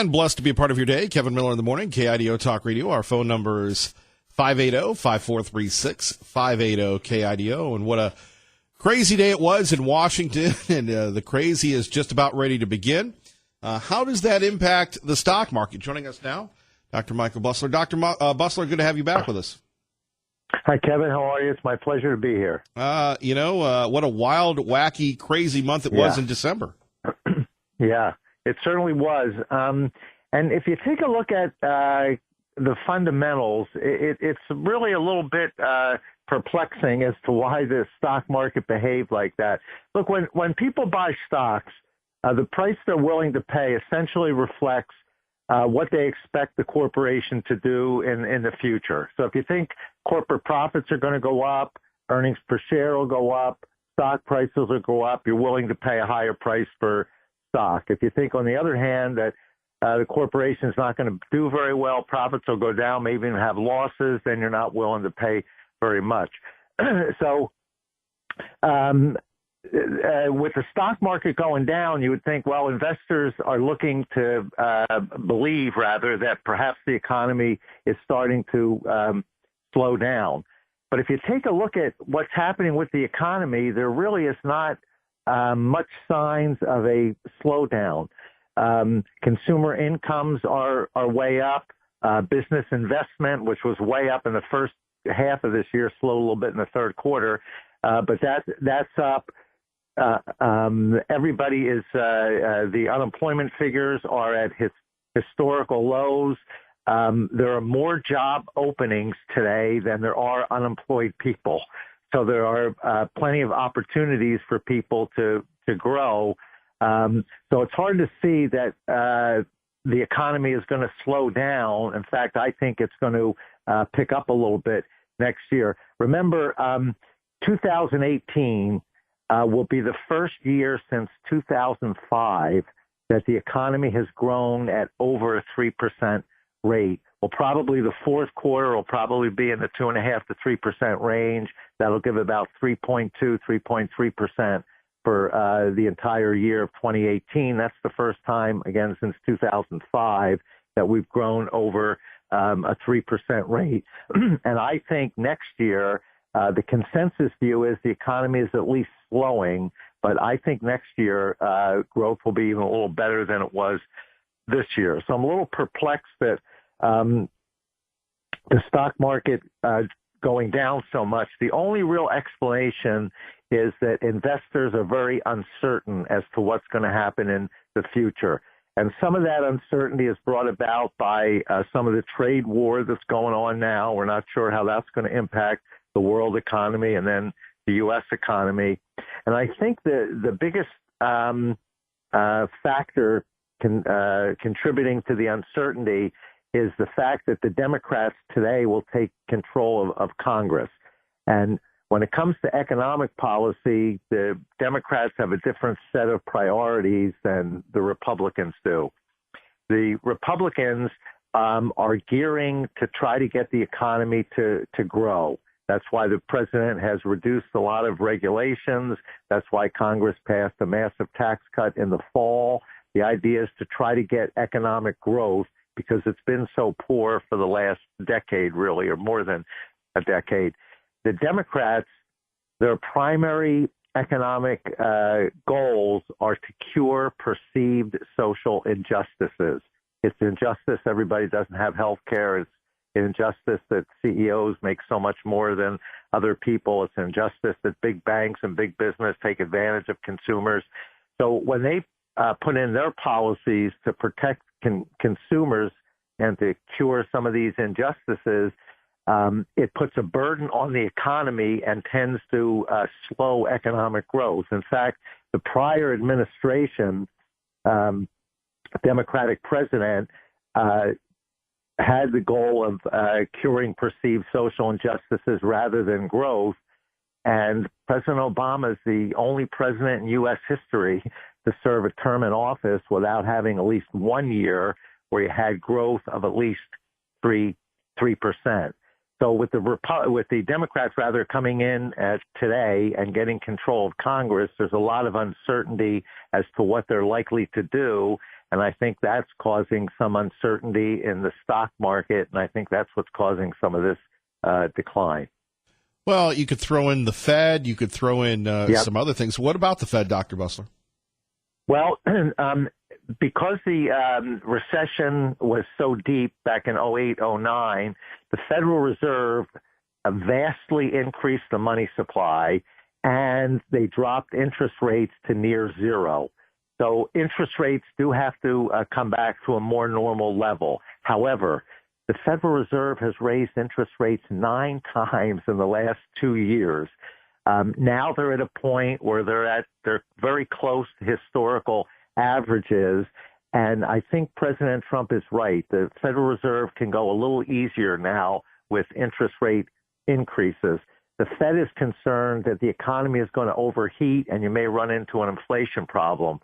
And blessed to be a part of your day. Kevin Miller in the morning, KIDO Talk Radio. Our phone number is 580-5436, 580-KIDO. And what a crazy day it was in Washington, and the crazy is just about ready to begin. How does that impact the stock market? Joining us now, Dr. Michael Busler. Dr. Busler, good to have you back with us. Hi, Kevin. How are you? It's my pleasure to be here. What a wild, wacky, crazy month it was in December. Yeah, it certainly was. And if you take a look at the fundamentals, it's really a little bit perplexing as to why the stock market behaved like that. Look, when people buy stocks, the price they're willing to pay essentially reflects what they expect the corporation to do in the future. So if you think corporate profits are going to go up, earnings per share will go up, stock prices will go up, you're willing to pay a higher price for stock. If you think, on the other hand, that the corporation is not going to do very well, profits will go down, maybe even have losses, then you're not willing to pay very much. So with the stock market going down, you would think, well, investors are looking to believe, rather, that perhaps the economy is starting to slow down. But if you take a look at what's happening with the economy, there really is not much signs of a slowdown. Consumer incomes are way up. Business investment, which was way up in the first half of this year, slowed a little bit in the third quarter, but that's up. Everybody is the unemployment figures are at historical lows. There are more job openings today than there are unemployed people. So there are plenty of opportunities for people to grow. So it's hard to see that the economy is going to slow down. In fact, I think it's going to pick up a little bit next year. Remember, 2018 will be the first year since 2005 that the economy has grown at over a 3% rate. Well, probably the fourth quarter will probably be in the 2.5% to 3% range. That'll give about 3.2, 3.3% for the entire year of 2018. That's the first time, again, since 2005 that we've grown over a 3% rate. And I think next year, the consensus view is the economy is at least slowing, but I think next year growth will be even a little better than it was this year. So I'm a little perplexed that the stock market going down so much. The only real explanation is that investors are very uncertain as to what's going to happen in the future. And some of that uncertainty is brought about by some of the trade war that's going on now. We're not sure how that's going to impact the world economy and then the U.S. economy. And I think the biggest factor contributing to the uncertainty is the fact that the Democrats today will take control of Congress. And when it comes to economic policy, the Democrats have a different set of priorities than the Republicans do. The Republicans are gearing to try to get the economy to grow. That's why the president has reduced a lot of regulations. That's why Congress passed a massive tax cut in the fall. The idea is to try to get economic growth because it's been so poor for the last decade, really, or more than a decade. The Democrats, their primary economic goals are to cure perceived social injustices. It's injustice everybody doesn't have health care. It's injustice that CEOs make so much more than other people. It's injustice that big banks and big business take advantage of consumers. So when they put in their policies to protect consumers and to cure some of these injustices, it puts a burden on the economy and tends to slow economic growth. In fact, the prior administration, Democratic president, had the goal of curing perceived social injustices rather than growth. And President Obama is the only president in U.S. history to serve a term in office without having at least 1 year where you had growth of at least 3%. So with the Democrats rather coming in today and getting control of Congress, there's a lot of uncertainty as to what they're likely to do. And I think that's causing some uncertainty in the stock market, and I think that's what's causing some of this decline. Well, you could throw in the Fed. You could throw in some other things. What about the Fed, Dr. Bussler? Well, because the recession was so deep back in 08, 09, the Federal Reserve vastly increased the money supply, and they dropped interest rates to near zero. So interest rates do have to come back to a more normal level. However, the Federal Reserve has raised interest rates 9 times in the last 2 years. Now they're at a point where they're very close to historical averages. And I think President Trump is right. The Federal Reserve can go a little easier now with interest rate increases. The Fed is concerned that the economy is going to overheat and you may run into an inflation problem.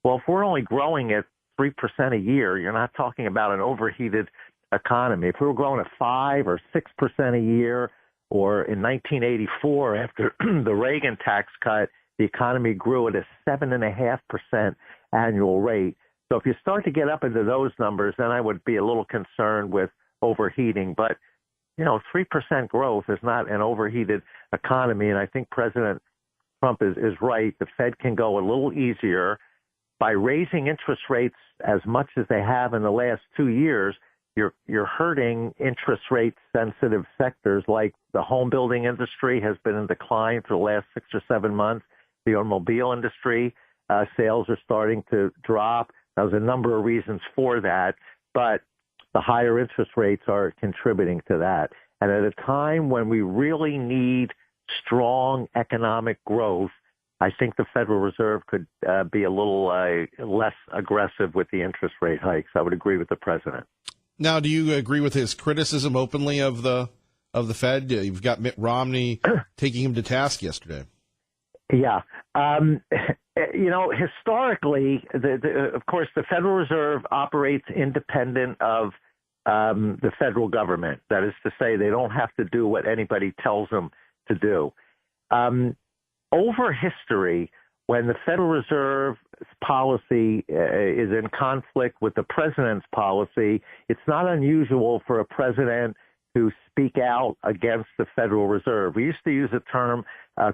Well, if we're only growing at 3% a year, you're not talking about an overheated economy. If we were growing at 5 or 6% a year, or in 1984, after the Reagan tax cut, the economy grew at a 7.5% annual rate. So if you start to get up into those numbers, then I would be a little concerned with overheating. But, 3% growth is not an overheated economy. And I think President Trump is right. The Fed can go a little easier. By raising interest rates as much as they have in the last 2 years, you're hurting interest rate sensitive sectors like the home building industry has been in decline for the last 6 or 7 months. The automobile industry sales are starting to drop. There's a number of reasons for that, but the higher interest rates are contributing to that. And at a time when we really need strong economic growth, I think the Federal Reserve could be a little less aggressive with the interest rate hikes. I would agree with the president. Now, do you agree with his criticism openly of the Fed? You've got Mitt Romney taking him to task yesterday. Yeah. Historically, of course, the Federal Reserve operates independent of the federal government. That is to say, they don't have to do what anybody tells them to do. Over history, when the Federal Reserve's policy is in conflict with the president's policy, it's not unusual for a president to speak out against the Federal Reserve. We used to use a term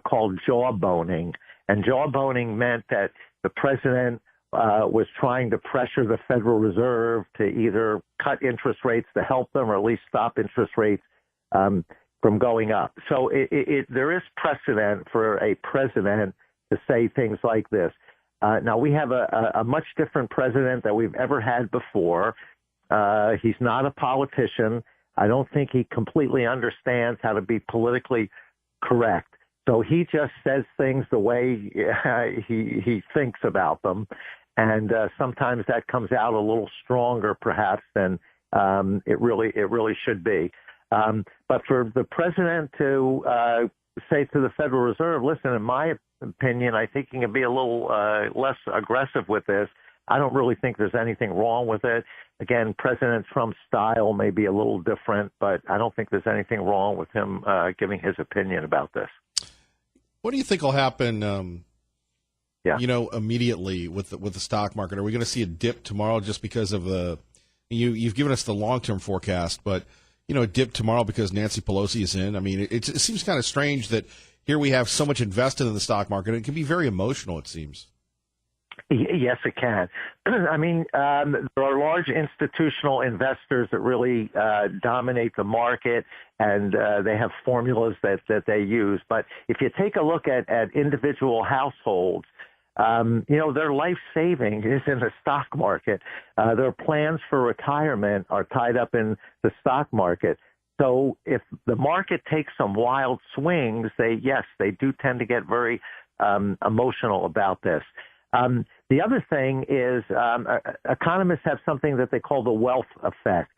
called jawboning, and jawboning meant that the president was trying to pressure the Federal Reserve to either cut interest rates to help them or at least stop interest rates from going up. So there is precedent for a president to say things like this. Now, we have a much different president than we've ever had before. He's not a politician. I don't think he completely understands how to be politically correct. So he just says things the way he thinks about them. And sometimes that comes out a little stronger, perhaps, than it really should be. But for the president to say to the Federal Reserve, listen, in my opinion, I think you can be a little less aggressive with this. I don't really think there's anything wrong with it. Again, President Trump's style may be a little different, but I don't think there's anything wrong with him giving his opinion about this. What do you think will happen, immediately with the stock market? Are we going to see a dip tomorrow just because of you've given us the long-term forecast, but a dip tomorrow because Nancy Pelosi is in? I mean, it seems kind of strange that here we have so much invested in the stock market. It can be very emotional, it seems. Yes, it can. I mean, there are large institutional investors that really dominate the market, and they have formulas that they use. But if you take a look at individual households, their life savings is in the stock market. Their plans for retirement are tied up in the stock market. So if the market takes some wild swings, they do tend to get very emotional about this. The other thing is economists have something that they call the wealth effect.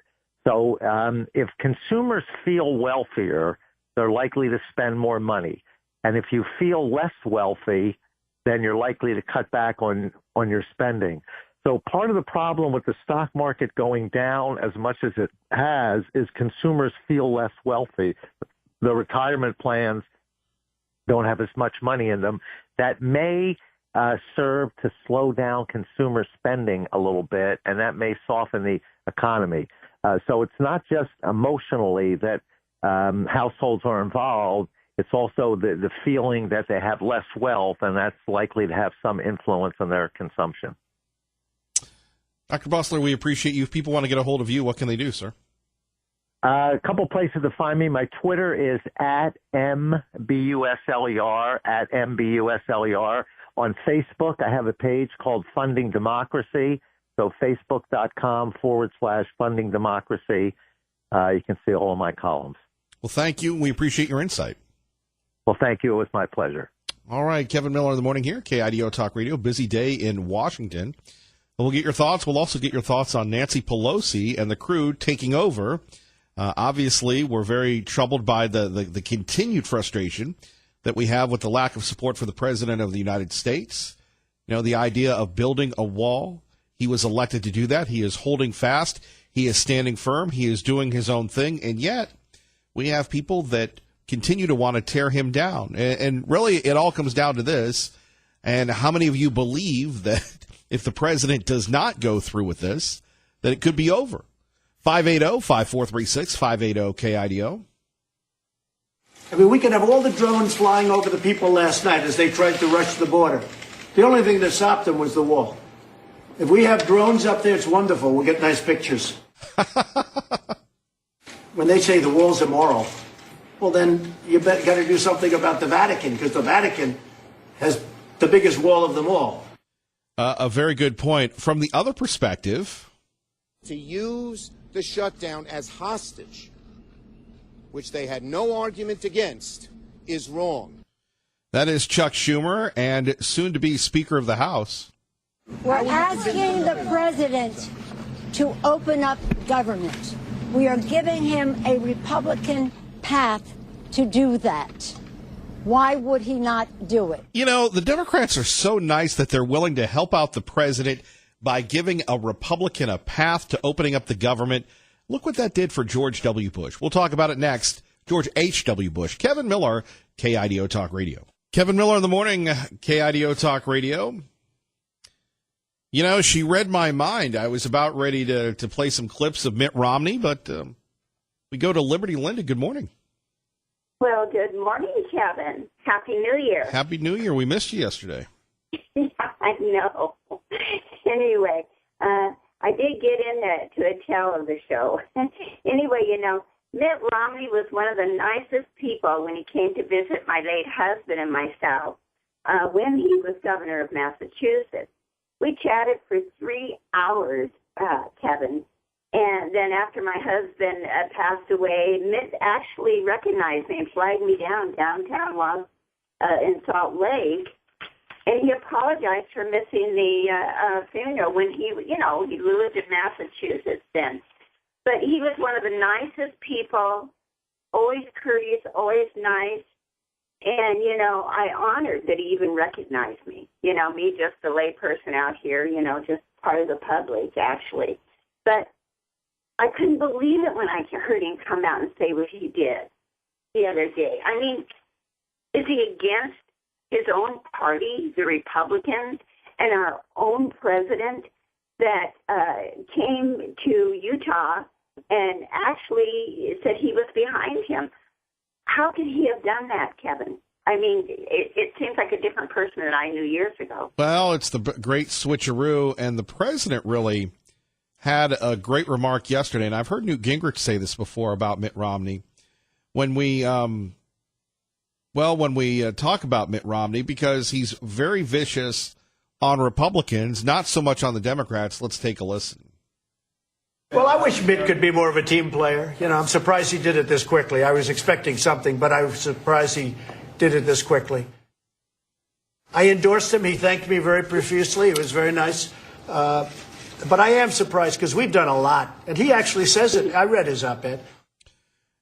So if consumers feel wealthier, they're likely to spend more money. And if you feel less wealthy, then you're likely to cut back on your spending. So part of the problem with the stock market going down as much as it has is consumers feel less wealthy. The retirement plans don't have as much money in them. That may serve to slow down consumer spending a little bit, and that may soften the economy. So it's not just emotionally that households are involved. It's also the feeling that they have less wealth, and that's likely to have some influence on their consumption. Dr. Busler, we appreciate you. If people want to get a hold of you, what can they do, sir? A couple places to find me. My Twitter is @MBUSLER, @MBUSLER. On Facebook, I have a page called Funding Democracy. So Facebook.com/Funding Democracy. You can see all of my columns. Well, thank you. We appreciate your insight. Well, thank you. It was my pleasure. All right. Kevin Miller in the morning here, KIDO Talk Radio. Busy day in Washington. We'll get your thoughts. We'll also get your thoughts on Nancy Pelosi and the crew taking over. Obviously, we're very troubled by the continued frustration that we have with the lack of support for the President of the United States. You know, the idea of building a wall. He was elected to do that. He is holding fast. He is standing firm. He is doing his own thing. And yet, we have people that continue to want to tear him down. And really, it all comes down to this. And how many of you believe that if the president does not go through with this, that it could be over? 580-5436, 580-KIDO. I mean, we could have all the drones flying over the people last night as they tried to rush the border. The only thing that stopped them was the wall. If we have drones up there, it's wonderful. We'll get nice pictures. When they say the wall's immoral, well, then you got to do something about the Vatican, because the Vatican has the biggest wall of them all. A very good point. From the other perspective, to use the shutdown as hostage, which they had no argument against, is wrong. that is Chuck Schumer and soon-to-be Speaker of the House. We're asking the president to open up government. We are giving him a Republican path to do that. Why would he not do it? You know, the Democrats are so nice that they're willing to help out the president by giving a Republican a path to opening up the government. Look what that did for George W. Bush. We'll talk about it next. George H.W. Bush. Kevin Miller, KIDO Talk Radio. Kevin Miller in the morning, KIDO Talk Radio. You know, she read my mind. I was about ready to play some clips of Mitt Romney, but we go to Liberty Linda. Good morning. Well, good morning, Kevin. Happy New Year. Happy New Year. We missed you yesterday. I know. Anyway, I did get in to a tail of the show. Anyway, you know, Mitt Romney was one of the nicest people when he came to visit my late husband and myself when he was governor of Massachusetts. We chatted for 3 hours, Kevin. And then after my husband passed away, Mitt actually recognized me and flagged me downtown in Salt Lake. And he apologized for missing the funeral when he lived in Massachusetts then. But he was one of the nicest people, always courteous, always nice. And, you know, I honored that he even recognized me. You know, me, just a lay person out here, you know, just part of the public, actually. But I couldn't believe it when I heard him come out and say what he did the other day. I mean, is he against his own party, the Republicans, and our own president that came to Utah and actually said he was behind him? How could he have done that, Kevin? I mean, it seems like a different person that I knew years ago. Well, it's the great switcheroo, and the president really had a great remark yesterday, and I've heard Newt Gingrich say this before about Mitt Romney. When we talk about Mitt Romney, because he's very vicious on Republicans, not so much on the Democrats. Let's take a listen. Well, I wish Mitt could be more of a team player. You know, I'm surprised he did it this quickly. I was expecting something, but I was surprised he did it this quickly. I endorsed him. He thanked me very profusely. It was very nice. But I am surprised because we've done a lot. And he actually says it. I read his op-ed.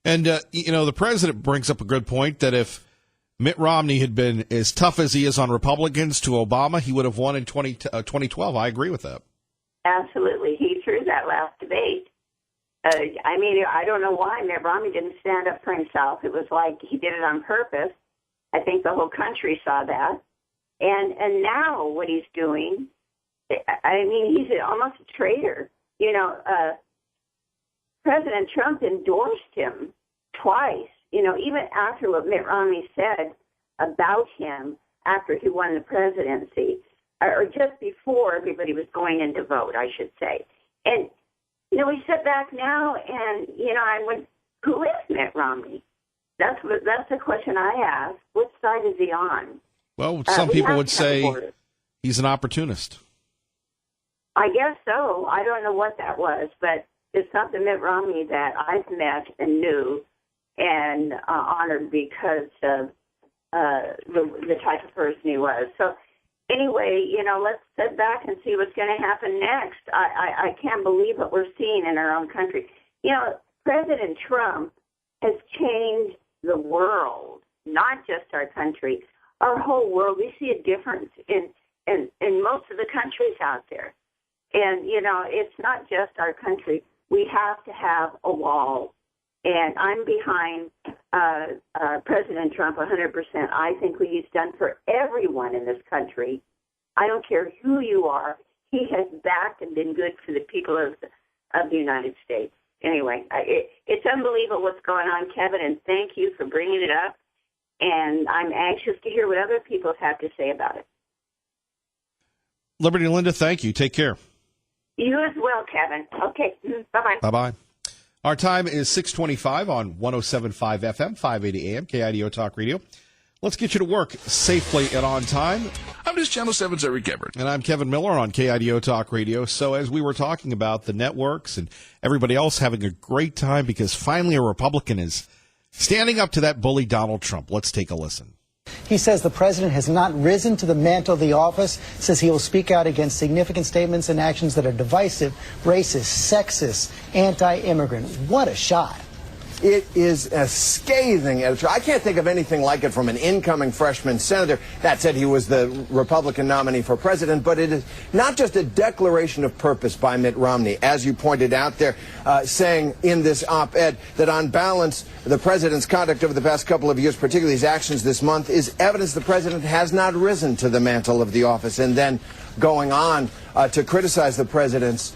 And, you know, the president brings up a good point that if Mitt Romney had been as tough as he is on Republicans to Obama, he would have won in 2012. I agree with that. Absolutely. He threw that last debate. I mean, I don't know why Mitt Romney didn't stand up for himself. It was like he did it on purpose. I think the whole country saw that. And now what he's doing, I mean, he's almost a traitor. You know, President Trump endorsed him twice, you know, even after what Mitt Romney said about him after he won the presidency, or just before everybody was going in to vote, I should say. And, you know, we sit back now and, you know, I went, who is Mitt Romney? That's the question I ask. Which side is he on? Well, some people would say he's an opportunist. I guess so. I don't know what that was, but it's not the Mitt Romney that I've met and knew and honored because of the type of person he was. So anyway, you know, let's sit back and see what's going to happen next. I can't believe what we're seeing in our own country. You know, President Trump has changed the world, not just our country, our whole world. We see a difference in most of the countries out there. And, you know, it's not just our country. We have to have a wall. And I'm behind President Trump 100%. I think what he's done for everyone in this country, I don't care who you are, he has backed and been good for the people of the United States. Anyway, it's unbelievable what's going on, Kevin, and thank you for bringing it up. And I'm anxious to hear what other people have to say about it. Liberty Linda, thank you. Take care. You as well, Kevin. Okay, bye-bye. Bye-bye. Our time is 6:25 on 107.5 FM, 580 AM, KIDO Talk Radio. Let's get you to work safely and on time. I'm just Channel 7's Eric Everett. And I'm Kevin Miller on KIDO Talk Radio. So as we were talking about the networks and everybody else having a great time because finally a Republican is standing up to that bully Donald Trump. Let's take a listen. He says the president has not risen to the mantle of the office, says he will speak out against significant statements and actions that are divisive, racist, sexist, anti-immigrant. What a shot. It is a scathing editorial. I can't think of anything like it from an incoming freshman senator. That said, he was the Republican nominee for president, but it is not just a declaration of purpose by Mitt Romney, as you pointed out there, saying in this op-ed that on balance, the president's conduct over the past couple of years, particularly his actions this month, is evidence the president has not risen to the mantle of the office, and then going on to criticize the president's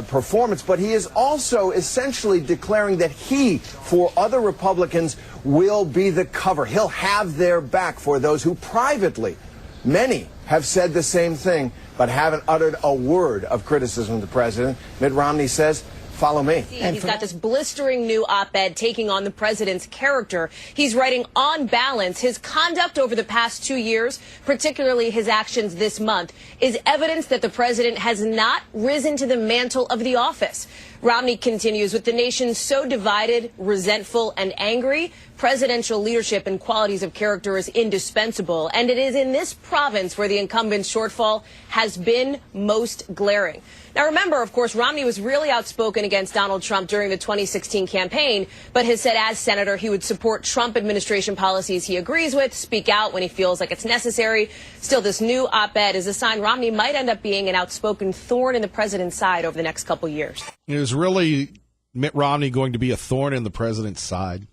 performance. But he is also essentially declaring that he, for other Republicans, will be the cover. He'll have their back for those who privately, many have said the same thing, but haven't uttered a word of criticism of the president. Mitt Romney says, follow me. He's got this blistering new op-ed taking on the president's character. He's writing, on balance, his conduct over the past 2 years, particularly his actions this month, is evidence that the president has not risen to the mantle of the office. Romney continues, with the nation so divided, resentful, and angry, presidential leadership and qualities of character is indispensable. And it is in this province where the incumbent's shortfall has been most glaring. Now, remember, of course, Romney was really outspoken against Donald Trump during the 2016 campaign, but has said as senator he would support Trump administration policies he agrees with, speak out when he feels like it's necessary. Still, this new op-ed is a sign Romney might end up being an outspoken thorn in the president's side over the next couple years. Is really Mitt Romney going to be a thorn in the president's side?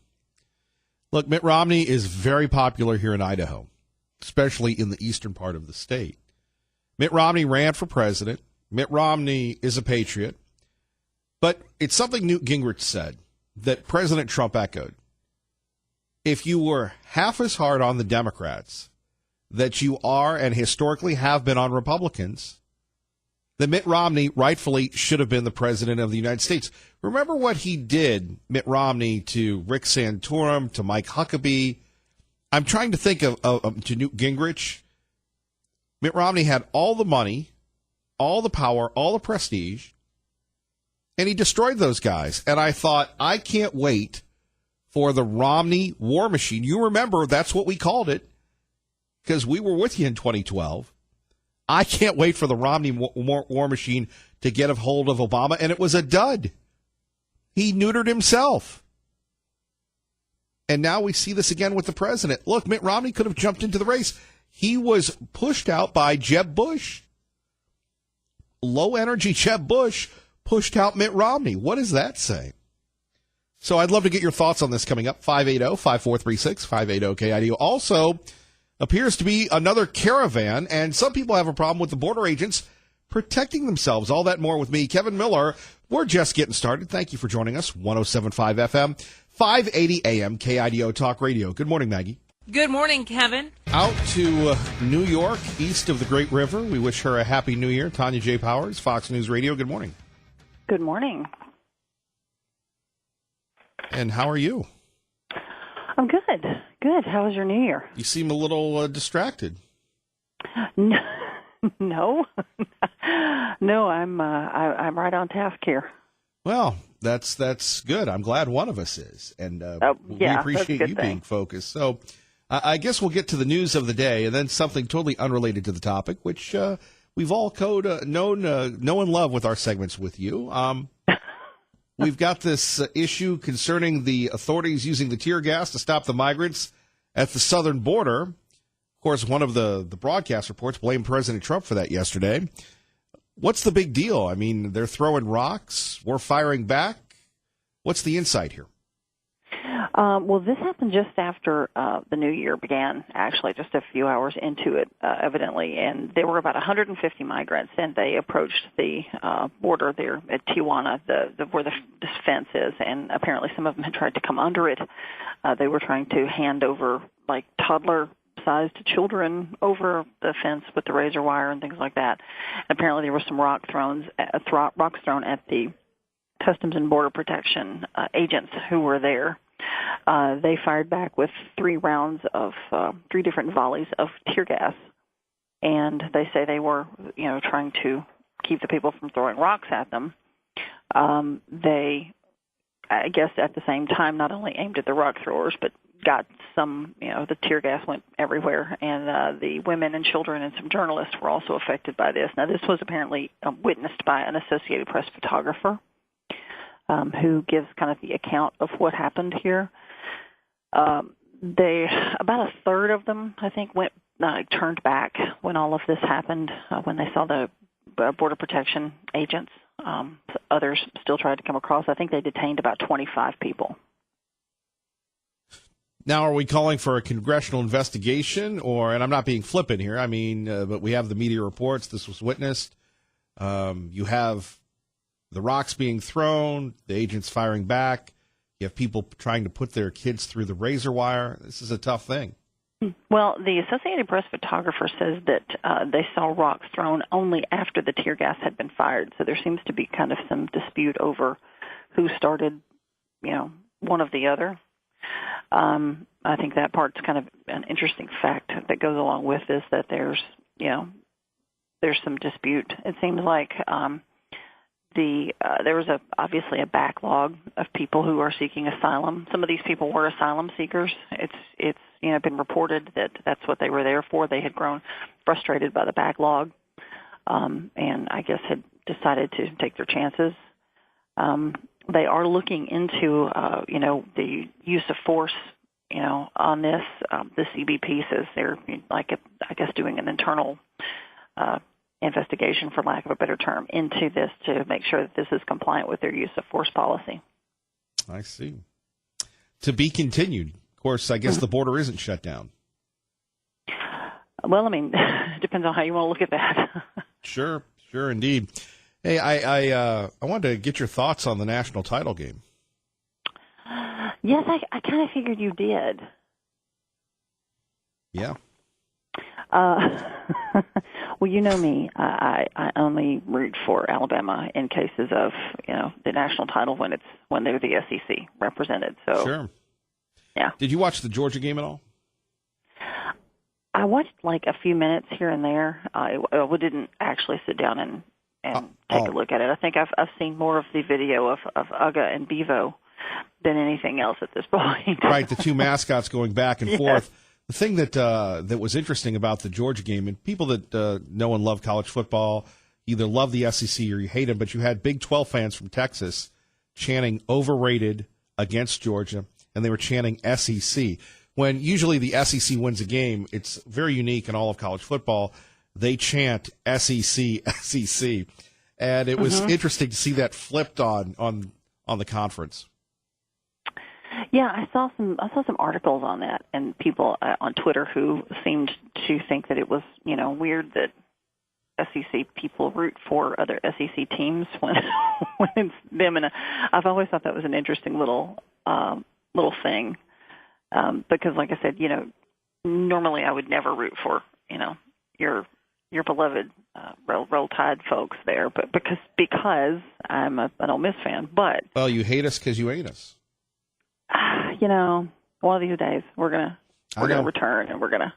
Look, Mitt Romney is very popular here in Idaho, especially in the eastern part of the state. Mitt Romney ran for president. Mitt Romney is a patriot. But it's something Newt Gingrich said that President Trump echoed. If you were half as hard on the Democrats that you are and historically have been on Republicans, then Mitt Romney rightfully should have been the president of the United States. Remember what he did, Mitt Romney, to Rick Santorum, to Mike Huckabee. I'm trying to think of to Newt Gingrich. Mitt Romney had all the money, all the power, all the prestige, and he destroyed those guys. And I thought, I can't wait for the Romney war machine. You remember, that's what we called it, because we were with you in 2012. I can't wait for the Romney war machine to get a hold of Obama, and it was a dud. He neutered himself. And now we see this again with the president. Look, Mitt Romney could have jumped into the race. He was pushed out by Jeb Bush. Low-energy Jeb Bush pushed out Mitt Romney. What does that say? So I'd love to get your thoughts on this coming up. 580-5436, 580-KIDO. Also, appears to be another caravan, and some people have a problem with the border agents protecting themselves. All that more with me, Kevin Miller. We're just getting started. Thank you for joining us. 107.5 FM, 580 AM, KIDO Talk Radio. Good morning, Maggie. Good morning, Kevin. Out to New York, east of the Great River. We wish her a happy new year. Tanya J. Powers, Fox News Radio. Good morning. Good morning. And how are you? I'm good. Good. How was your New Year? You seem a little distracted. No, no, I'm right on task here. Well, that's good. I'm glad one of us is, and we appreciate you being focused. So, I guess we'll get to the news of the day, and then something totally unrelated to the topic, which we've all known and love with our segments with you. We've got this issue concerning the authorities using the tear gas to stop the migrants at the southern border. Of course, one of the broadcast reports blamed President Trump for that yesterday. What's the big deal? I mean, they're throwing rocks. We're firing back. What's the insight here? Well, this happened just after the new year began, actually, just a few hours into it, evidently. And there were about 150 migrants, and they approached the border there at Tijuana, where the fence is, and apparently some of them had tried to come under it. They were trying to hand over, like, toddler-sized children over the fence with the razor wire and things like that. And apparently there were some rocks thrown at the Customs and Border Protection agents who were there. They fired back with three different volleys of tear gas, and they say they were, trying to keep the people from throwing rocks at them. They, I guess, at the same time, not only aimed at the rock throwers, but got some, the tear gas went everywhere, and the women and children and some journalists were also affected by this. Now, this was apparently witnessed by an Associated Press photographer who gives kind of the account of what happened here. About a third of them, I think, turned back when all of this happened, when they saw the Border Protection agents. Others still tried to come across. I think they detained about 25 people. Now, are we calling for a congressional investigation, and I'm not being flippant here, but we have the media reports, this was witnessed. You have the rocks being thrown, the agents firing back. You have people trying to put their kids through the razor wire. This is a tough thing. Well, the Associated Press photographer says that they saw rocks thrown only after the tear gas had been fired. So there seems to be kind of some dispute over who started, one of the other. I think that part's kind of an interesting fact that goes along with this, that there's some dispute. It seems like there was obviously a backlog of people who are seeking asylum. Some of these people were asylum seekers. It's been reported that that's what they were there for. They had grown frustrated by the backlog, and I guess had decided to take their chances. They are looking into the use of force on this. The CBP says they're doing an internal investigation, for lack of a better term, into this to make sure that this is compliant with their use of force policy. I see. To be continued. Of course, I guess the border isn't shut down. Well, it depends on how you want to look at that. Sure, indeed. Hey, I wanted to get your thoughts on the national title game. Yes, I kind of figured you did. Yeah. Well, you know me. I only root for Alabama in cases of the national title when they're the SEC represented. So sure. Yeah. Did you watch the Georgia game at all? I watched like a few minutes here and there. I didn't actually sit down and take a look at it. I think I've seen more of the video of Uga and Bevo than anything else at this point. Right, the two mascots going back and forth. The thing that was interesting about the Georgia game, and people that know and love college football either love the SEC or you hate them, but you had Big 12 fans from Texas chanting overrated against Georgia, and they were chanting SEC. When usually the SEC wins a game, it's very unique in all of college football. They chant SEC, SEC. And it was interesting to see that flipped on the conference. Yeah, I saw some articles on that, and people on Twitter who seemed to think that it was, weird that SEC people root for other SEC teams when when it's them. And I've always thought that was an interesting little thing because, like I said, normally I would never root for your beloved Roll Tide folks there, but because I'm an Ole Miss fan. But well, you hate us because you ain't us. One of these days we're gonna return and we're gonna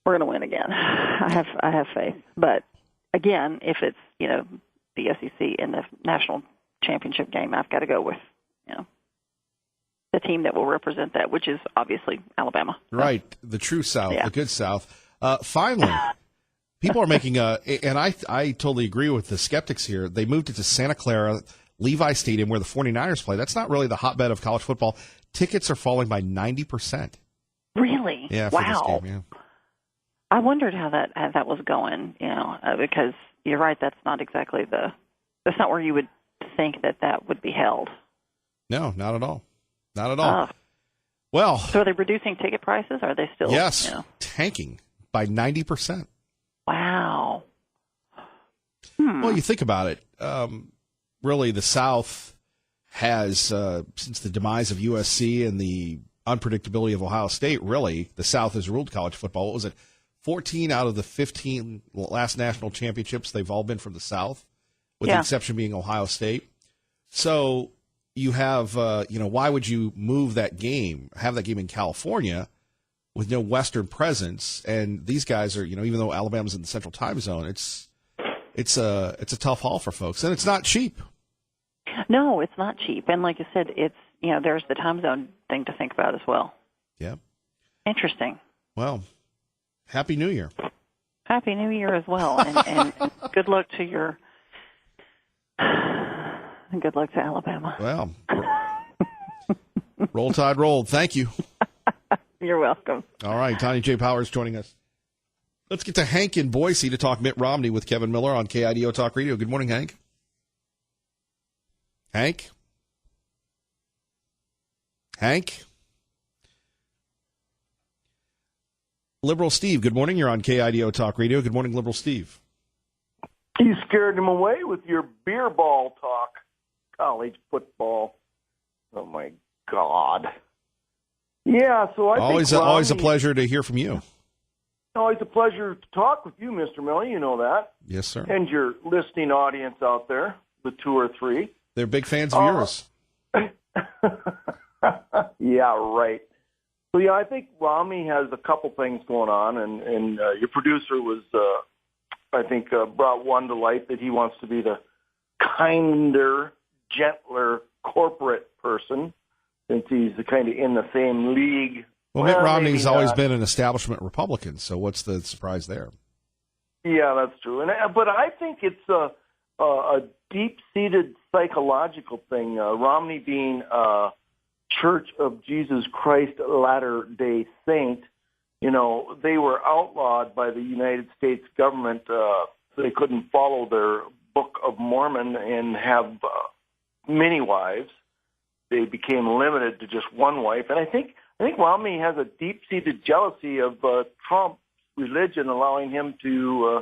win again. I have faith. But again, if it's the SEC in the national championship game, I've got to go with the team that will represent that, which is obviously Alabama. Right, the true South, the good South. Finally, people are making and I totally agree with the skeptics here. They moved it to Santa Clara Levi Stadium where the 49ers play. That's not really the hotbed of college football. Tickets are falling by 90%. Really? Yeah. For wow. This game, yeah. I wondered how that was going. Because you're right. That's not exactly that's not where you would think that would be held. No, not at all. Not at all. Well, so are they reducing ticket prices? Or are they still? Yes, tanking by 90%. Wow. Well, you think about it. Really, the South has, since the demise of USC and the unpredictability of Ohio State, really, the South has ruled college football. What was it? 14 out of the 15 last national championships, they've all been from the South, with the exception being Ohio State. So you have, why would you move that game, have that game in California with no Western presence? And these guys are, even though Alabama's in the Central Time Zone, it's a tough haul for folks, and it's not cheap. No, it's not cheap. And like you said, it's, there's the time zone thing to think about as well. Yeah. Interesting. Well, Happy New Year. Happy New Year as well. And good luck to good luck to Alabama. Well, Roll Tide rolled. Thank you. You're welcome. All right. Tanya J. Powers joining us. Let's get to Hank in Boise to talk Mitt Romney with Kevin Miller on KIDO Talk Radio. Good morning, Hank. Hank? Hank? Liberal Steve, good morning. You're on KIDO Talk Radio. Good morning, Liberal Steve. You scared him away with your beer ball talk. College football. Oh, my God. Yeah, so I think always a pleasure to hear from you. Always a pleasure to talk with you, Mr. Miller. You know that. Yes, sir. And your listening audience out there, the 2 or 3. They're big fans of yours. Yeah, right. So, yeah, I think Romney has a couple things going on, and your producer was, I think, brought one to light, that he wants to be the kinder, gentler corporate person, since he's kind of in the same league. Well, Mitt Romney's always been an establishment Republican, so what's the surprise there? Yeah, that's true. But I think it's a deep-seated psychological thing. Romney being a Church of Jesus Christ Latter-day Saint, they were outlawed by the United States government. They couldn't follow their Book of Mormon and have many wives. They became limited to just one wife. And I think Romney has a deep-seated jealousy of Trump's religion, allowing him to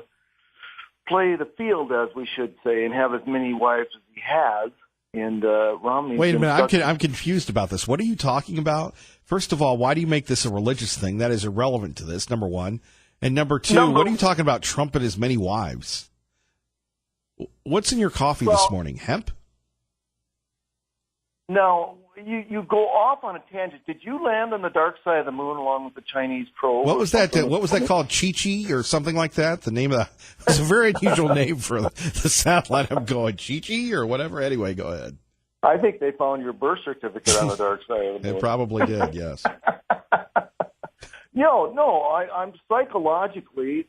play the field, as we should say, and have as many wives as he has. And Romney. Wait a minute, I'm confused about this. What are you talking about? First of all, why do you make this a religious thing? That is irrelevant to this, number one. And number two, what are you talking about, Trump and his many wives? What's in your coffee this morning? Hemp? No, you go off on a tangent. Did you land on the dark side of the moon along with the Chinese probe? What was that? What was that called? Chi-Chi or something like that? The name of it was a very unusual name for the satellite. I'm going Chi-Chi or whatever. Anyway, go ahead. I think they found your birth certificate on the dark side of the moon. They probably did, yes. I'm psychologically,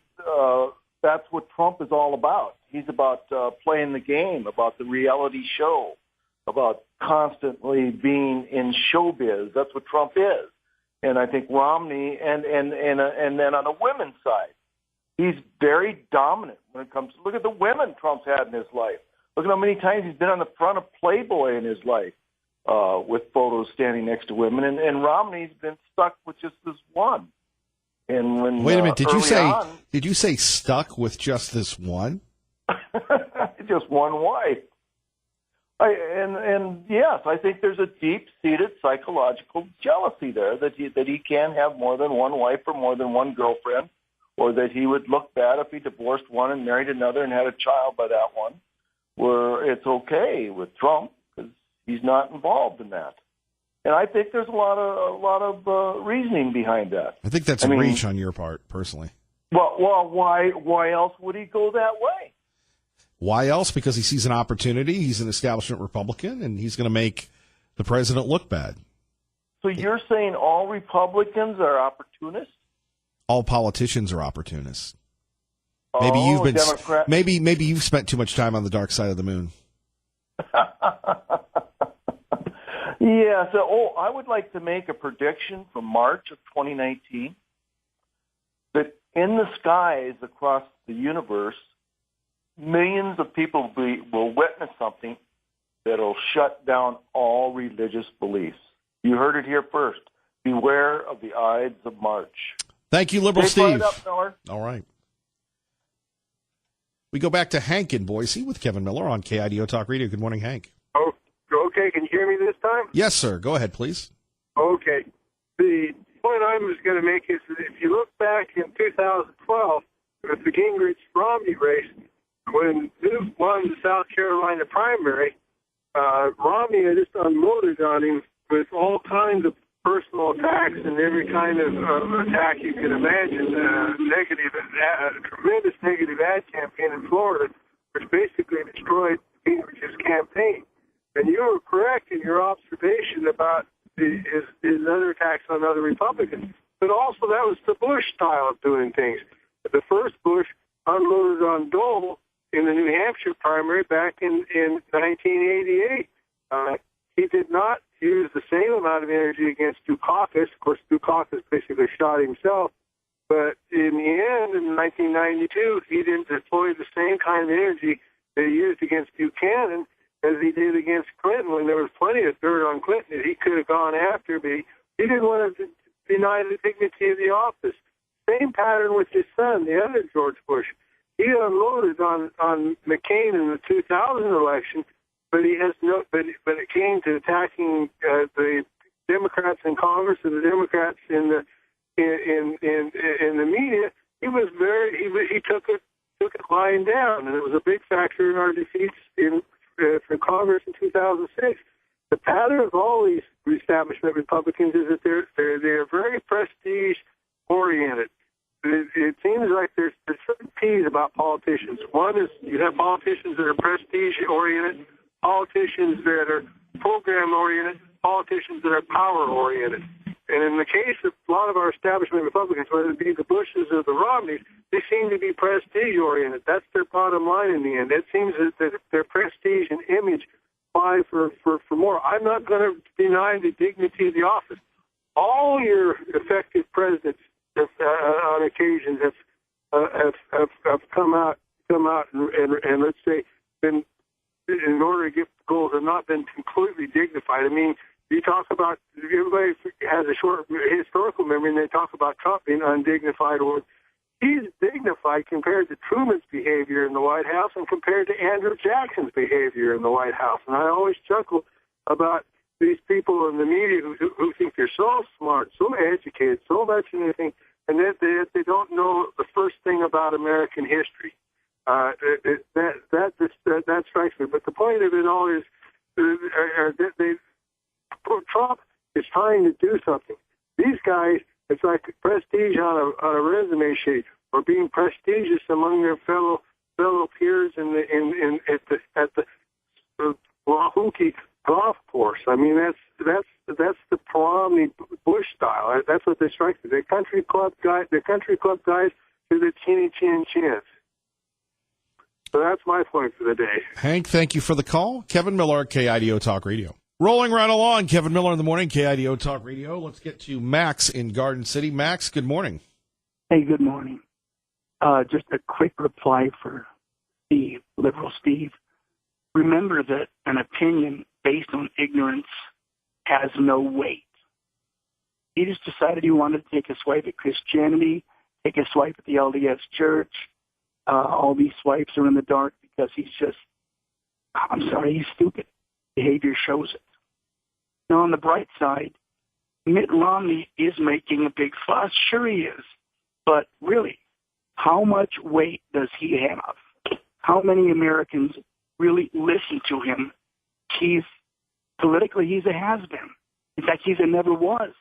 that's what Trump is all about. He's about playing the game, about the reality show, about constantly being in showbiz. That's what Trump is. And I think Romney, and then on the women's side, he's very dominant when it comes to, look at the women Trump's had in his life. Look at how many times he's been on the front of Playboy in his life. with photos standing next to women, and Romney's been stuck with just this one. And when wait a minute, did you say stuck with just this one? Just one wife. And yes, I think there's a deep-seated psychological jealousy there that he can have more than one wife or more than one girlfriend, or that he would look bad if he divorced one and married another and had a child by that one, where it's okay with Trump because he's not involved in that. And I think there's a lot of reasoning behind that. I think that's a reach on your part, personally. Well, why else would he go that way? Why else? Because he sees an opportunity. He's an establishment Republican, and he's going to make the president look bad. So you're saying all Republicans are opportunists? All politicians are opportunists. Maybe you've spent too much time on the dark side of the moon. Yeah. So, I would like to make a prediction for March of 2019 that in the skies across the universe, millions of people will witness something that'll shut down all religious beliefs. You heard it here first. Beware of the Ides of March. Thank you, Liberal Steve. Up, Miller. All right. We go back to Hank in Boise with Kevin Miller on KIDO Talk Radio. Good morning, Hank. Oh, okay. Can you hear me this time? Yes, sir. Go ahead, please. Okay. The point I was going to make is that if you look back in 2012 with the Gingrich-Romney race, when Newt won the South Carolina primary, Romney had just unloaded on him with all kinds of personal attacks and every kind of attack you can imagine, tremendous negative ad campaign in Florida, which basically destroyed Gingrich's campaign. And you were correct in your observation about his other attacks on other Republicans. But also that was the Bush style of doing things. The first Bush unloaded on Dole in the New Hampshire primary back in 1988. He did not use the same amount of energy against Dukakis. Of course, Dukakis basically shot himself. But in the end, in 1992, he didn't deploy the same kind of energy that he used against Buchanan as he did against Clinton, when there was plenty of dirt on Clinton that he could have gone after, but he didn't want to deny the dignity of the office. Same pattern with his son, the other George Bush. He unloaded on McCain in the 2000 election, but he has no. But it came to attacking the Democrats in Congress and the Democrats in the media. He was he took it lying down, and it was a big factor in our defeats for Congress in 2006. The pattern of all these establishment Republicans is that they're very prestige oriented. It seems like there's certain P's about politicians. One is you have politicians that are prestige oriented, politicians that are program oriented, politicians that are power oriented. And in the case of a lot of our establishment Republicans, whether it be the Bushes or the Romneys, they seem to be prestige-oriented. That's their bottom line in the end. It seems that their prestige and image apply for more. I'm not going to deny the dignity of the office. All your effective presidents on occasions have come out and let's say been, in order to get goals, have not been completely dignified. I mean, you talk about, everybody has a short historical memory, and they talk about Trump being undignified. Or he's dignified compared to Truman's behavior in the White House and compared to Andrew Jackson's behavior in the White House. And I always chuckle about these people in the media who think they're so smart, so educated, so much in anything, and that they don't know the first thing about American history. That strikes me. But the point of it all is that Trump is trying to do something. These guys, it's like prestige on a resume sheet, or being prestigious among their fellow peers at the Wahookie golf course. I mean, that's the Romney Bush style. That's what they strike me. The country club guys to the chinny chin chins. So that's my point for the day. Hank, thank you for the call. Kevin Miller, KIDO Talk Radio. Rolling right along, Kevin Miller in the morning, KIDO Talk Radio. Let's get to Max in Garden City. Max, good morning. Hey, good morning. Just a quick reply for Steve, Liberal Steve. Remember that an opinion based on ignorance has no weight. He just decided he wanted to take a swipe at Christianity, take a swipe at the LDS Church. All these swipes are in the dark because he's stupid. Behavior shows it. Now, on the bright side, Mitt Romney is making a big fuss. Sure he is. But really, how much weight does he have? How many Americans really listen to him? Politically, he's a has-been. In fact, he's a never was.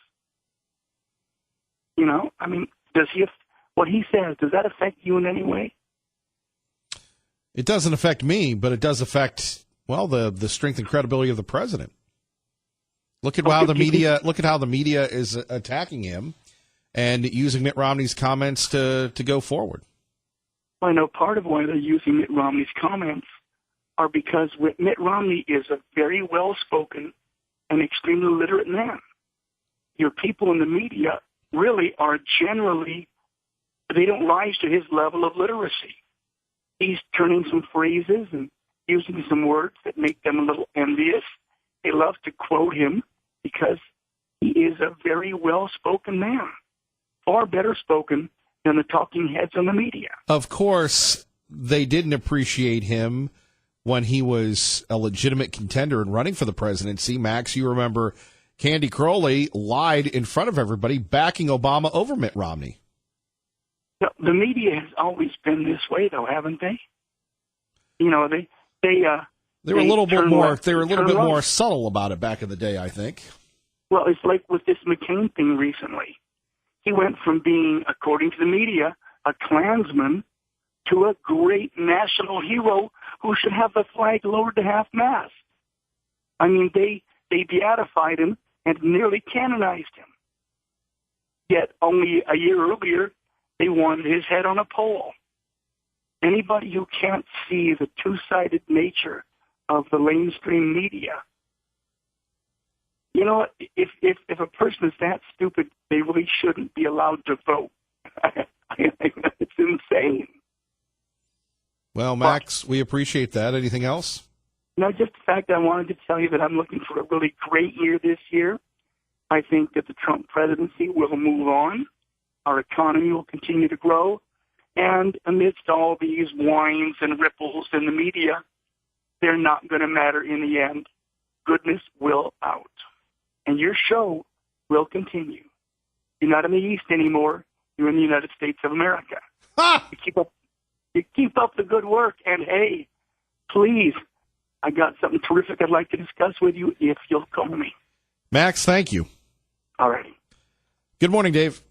You know, I mean, what he says, does that affect you in any way? It doesn't affect me, but it does affect, well, the strength and credibility of the president. Look at how the media is attacking him and using Mitt Romney's comments to go forward. I know part of why they're using Mitt Romney's comments are because Mitt Romney is a very well-spoken and extremely literate man. Your people in the media really are generally, they don't rise to his level of literacy. He's turning some phrases and using some words that make them a little envious. They love to quote him because he is a very well-spoken man, far better spoken than the talking heads on the media. Of course, they didn't appreciate him when he was a legitimate contender and running for the presidency. Max, you remember Candy Crowley lied in front of everybody, backing Obama over Mitt Romney. The media has always been this way, though, haven't they? You know, they were a little bit more subtle about it back in the day, I think. Well, it's like with this McCain thing recently. He went from being, according to the media, a Klansman to a great national hero who should have the flag lowered to half-mast. I mean, they beatified him and nearly canonized him. Yet only a year earlier, they wanted his head on a pole. Anybody who can't see the two-sided nature of the mainstream media, you know, if a person is that stupid, they really shouldn't be allowed to vote. It's insane. Well, Max, we appreciate that. Anything else? No, just the fact that I wanted to tell you that I'm looking for a really great year this year. I think that the Trump presidency will move on. Our economy will continue to grow. And amidst all these whines and ripples in the media, they're not going to matter in the end. Goodness will out. And your show will continue. You're not in the East anymore. You're in the United States of America. You keep up the good work. And, hey, please, I got something terrific I'd like to discuss with you if you'll call me. Max, thank you. All righty. Good morning, Dave.